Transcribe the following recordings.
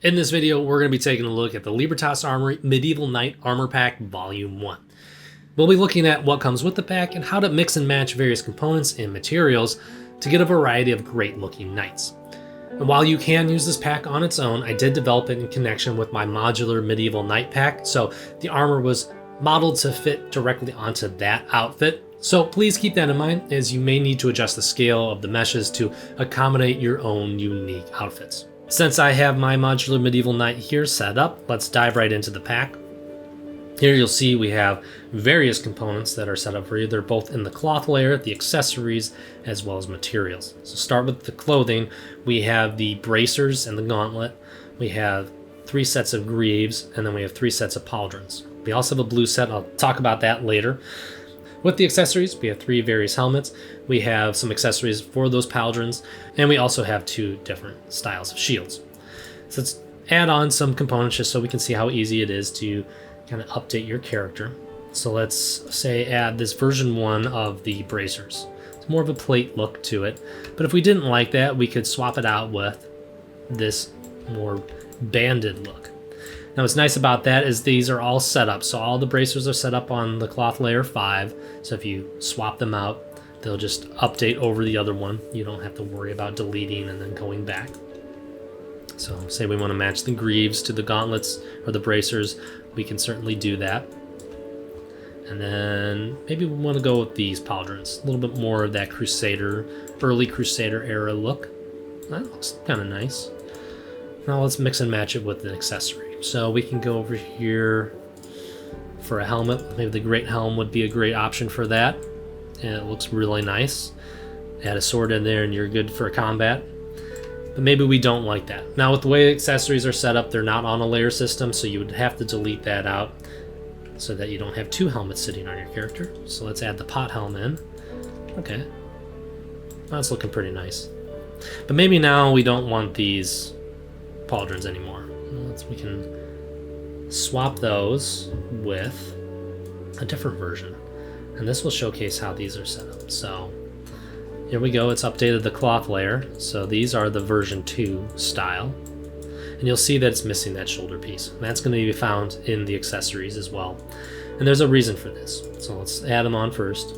In this video, we're going to be taking a look at the Libertas Armory Medieval Knight Armor Pack Volume 1. We'll be looking at what comes with the pack and how to mix and match various components and materials to get a variety of great looking knights. And while you can use this pack on its own, I did develop it in connection with my modular Medieval Knight pack, so the armor was modeled to fit directly onto that outfit. So please keep that in mind, as you may need to adjust the scale of the meshes to accommodate your own unique outfits. Since I have my modular Medieval Knight here set up, let's dive right into the pack. Here you'll see we have various components that are set up for you. They're both in the cloth layer, the accessories, as well as materials. So start with the clothing. We have the bracers and the gauntlet. We have 3 sets of greaves, and then we have 3 sets of pauldrons. We also have a blue set. I'll talk about that later. With the accessories, we have 3 various helmets. We have some accessories for those pauldrons, and we also have 2 different styles of shields. So let's add on some components just so we can see how easy it is to kind of update your character. So let's say add this version 1 of the bracers. It's more of a plate look to it, but if we didn't like that, we could swap it out with this more banded look. Now what's nice about that is these are all set up. So all the bracers are set up on the cloth layer 5. So if you swap them out, they'll just update over the other one. You don't have to worry about deleting and then going back. So say we want to match the greaves to the gauntlets or the bracers, we can certainly do that. And then maybe we want to go with these pauldrons. A little bit more of that Crusader, early Crusader era look. That looks kind of nice. Now let's mix and match it with an accessory. So we can go over here for a helmet. Maybe the Great Helm would be a great option for that. And it looks really nice. Add a sword in there and you're good for combat. But maybe we don't like that. Now with the way accessories are set up, they're not on a layer system, so you would have to delete that out so that you don't have 2 helmets sitting on your character. So let's add the pot helm in. Okay. That's looking pretty nice. But maybe now we don't want these pauldrons anymore. We can swap those with a different version, and this will showcase how these are set up. So here we go, it's updated the cloth layer. So these are the version 2 style, and you'll see that it's missing that shoulder piece, and that's going to be found in the accessories as well. And there's a reason for this, so let's add them on first.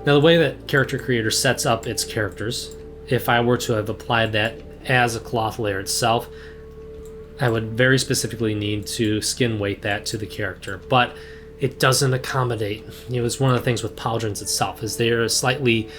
Now the way that Character Creator sets up its characters, if I were to have applied that as a cloth layer itself, I would very specifically need to skin weight that to the character, but it doesn't accommodate. It's one of the things with pauldrons itself, is they're slightly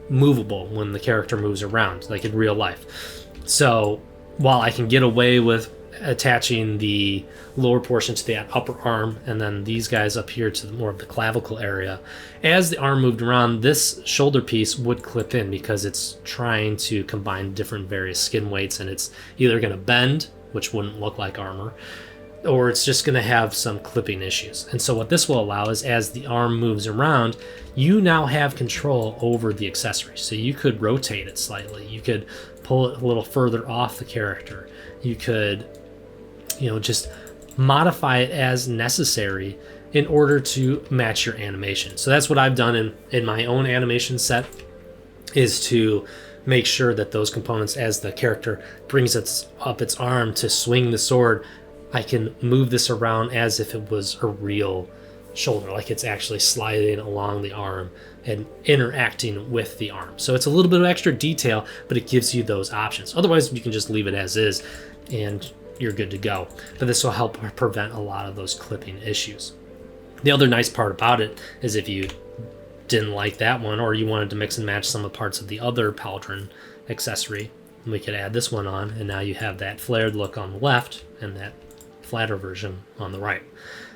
movable when the character moves around, like in real life. So while I can get away with attaching the lower portion to the upper arm, and then these guys up here to more of the clavicle area, as the arm moved around, this shoulder piece would clip in because it's trying to combine different various skin weights, and it's either going to bend, which wouldn't look like armor, or it's just going to have some clipping issues. And so what this will allow is, as the arm moves around, you now have control over the accessory. So you could rotate it slightly, you could pull it a little further off the character, you could just modify it as necessary in order to match your animation. So that's what I've done in my own animation set, is to make sure that those components, as the character brings up its arm to swing the sword, I can move this around as if it was a real shoulder, like it's actually sliding along the arm and interacting with the arm. So it's a little bit of extra detail, but it gives you those options. Otherwise, you can just leave it as is and you're good to go. But this will help prevent a lot of those clipping issues. The other nice part about it is, if you didn't like that one, or you wanted to mix and match some of the parts of the other pauldron accessory, we could add this one on, and now you have that flared look on the left and that flatter version on the right.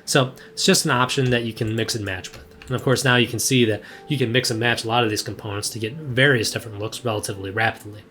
So it's just an option that you can mix and match with. And of course, now you can see that you can mix and match a lot of these components to get various different looks relatively rapidly.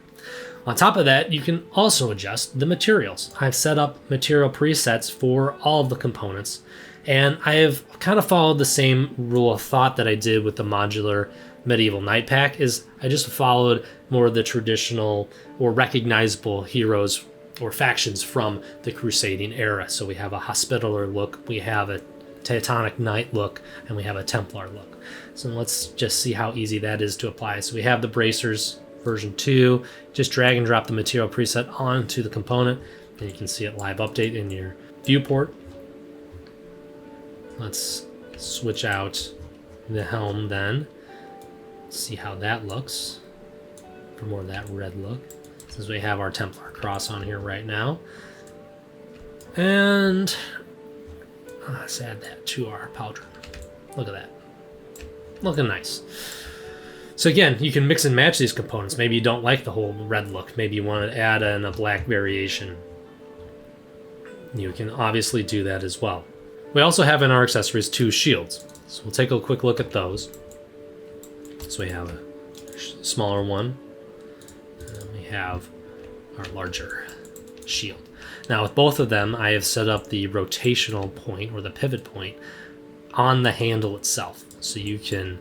On top of that, you can also adjust the materials. I've set up material presets for all of the components, and I have kind of followed the same rule of thought that I did with the modular Medieval Knight pack. Is I just followed more of the traditional or recognizable heroes or factions from the Crusading era. So we have a Hospitaller look, we have a Teutonic Knight look, and we have a Templar look. So let's just see how easy that is to apply. So we have the bracers version 2, just drag and drop the material preset onto the component. And you can see it live update in your viewport. Let's switch out the helm then. See how that looks for more of that red look, since we have our Templar cross on here right now. And let's add that to our powder. Look at that. Looking nice. So again, you can mix and match these components. Maybe you don't like the whole red look. Maybe you want to add in a black variation. You can obviously do that as well. We also have in our accessories 2 shields. So we'll take a quick look at those. So we have a smaller one, and we have our larger shield. Now with both of them, I have set up the rotational point, or the pivot point, on the handle itself. So you can,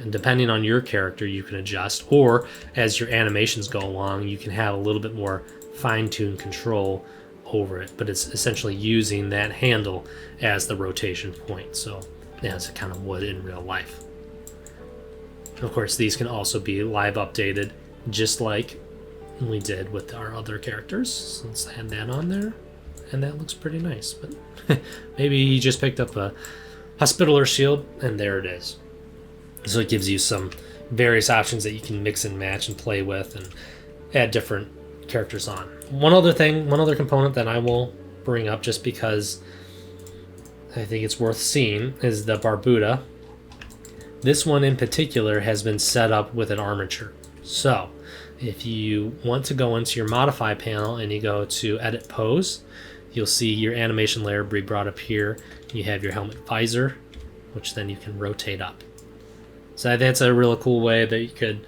depending on your character, you can adjust, or as your animations go along, you can have a little bit more fine-tuned control over it, but it's essentially using that handle as the rotation point. So as it kind of would in real life. Of course, these can also be live updated, just like we did with our other characters. So let's add that on there, and that looks pretty nice. But maybe he just picked up a Hospitaller shield, and there it is. So it gives you some various options that you can mix and match and play with and add different characters on. One other component that I will bring up just because I think it's worth seeing is the Barbuda. This one in particular has been set up with an armature. So if you want to go into your modify panel and you go to edit pose, you'll see your animation layer be brought up here. You have your helmet visor, which then you can rotate up. So that's a really cool way that you could,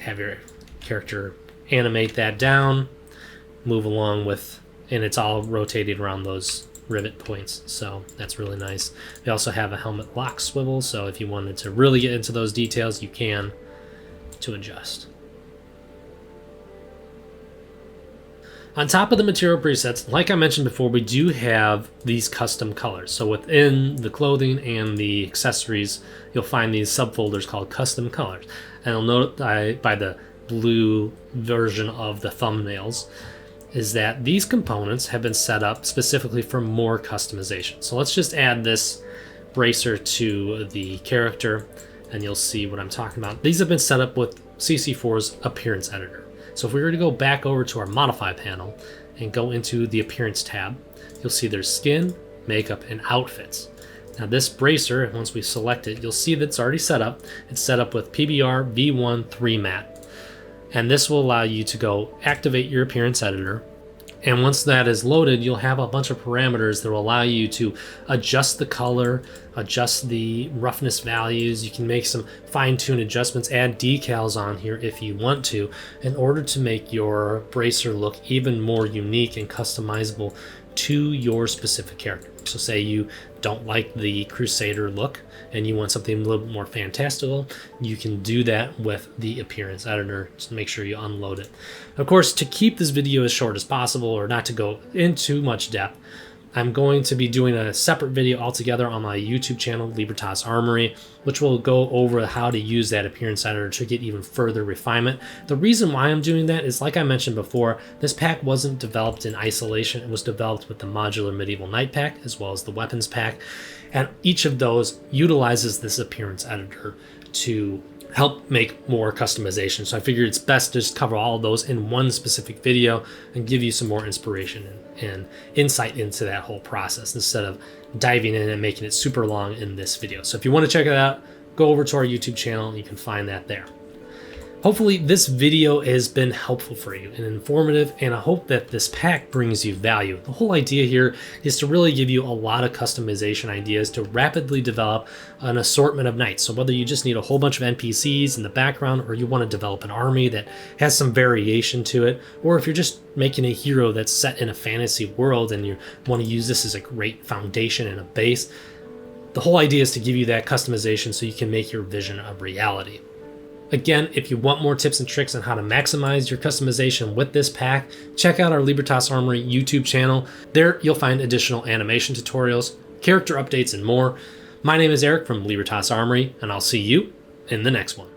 have your character animate that down, move along with, and it's all rotated around those rivet points. So that's really nice. We also have a helmet lock swivel, so if you wanted to really get into those details, you can to adjust. On top of the material presets, like I mentioned before, we do have these custom colors. So within the clothing and the accessories, you'll find these subfolders called custom colors. And you'll note by the blue version of the thumbnails is that these components have been set up specifically for more customization. So let's just add this bracer to the character and you'll see what I'm talking about. These have been set up with CC4's appearance editor. So if we were to go back over to our modify panel and go into the appearance tab, you'll see there's skin, makeup, and outfits. Now this bracer, once we select it, you'll see that it's already set up. It's set up with PBR V1 3 matte. And this will allow you to go activate your appearance editor. And once that is loaded, you'll have a bunch of parameters that will allow you to adjust the color, adjust the roughness values. You can make some fine-tuned adjustments, add decals on here if you want to, in order to make your bracer look even more unique and customizable to your specific character. So say you don't like the Crusader look and you want something a little bit more fantastical, you can do that with the appearance editor. Just make sure you unload it. Of course, to keep this video as short as possible or not to go into much depth, I'm going to be doing a separate video altogether on my YouTube channel, Libertas Armory, which will go over how to use that appearance editor to get even further refinement. The reason why I'm doing that is, like I mentioned before, this pack wasn't developed in isolation. It was developed with the modular medieval knight pack as well as the weapons pack. And each of those utilizes this appearance editor to help make more customization. So I figured it's best to just cover all of those in one specific video and give you some more inspiration and insight into that whole process instead of diving in and making it super long in this video. So if you want to check it out, go over to our YouTube channel and you can find that there. Hopefully this video has been helpful for you and informative, and I hope that this pack brings you value. The whole idea here is to really give you a lot of customization ideas to rapidly develop an assortment of knights. So whether you just need a whole bunch of NPCs in the background, or you want to develop an army that has some variation to it, or if you're just making a hero that's set in a fantasy world and you want to use this as a great foundation and a base, the whole idea is to give you that customization so you can make your vision a reality. Again, if you want more tips and tricks on how to maximize your customization with this pack, check out our Libertas Armory YouTube channel. There you'll find additional animation tutorials, character updates, and more. My name is Eric from Libertas Armory, and I'll see you in the next one.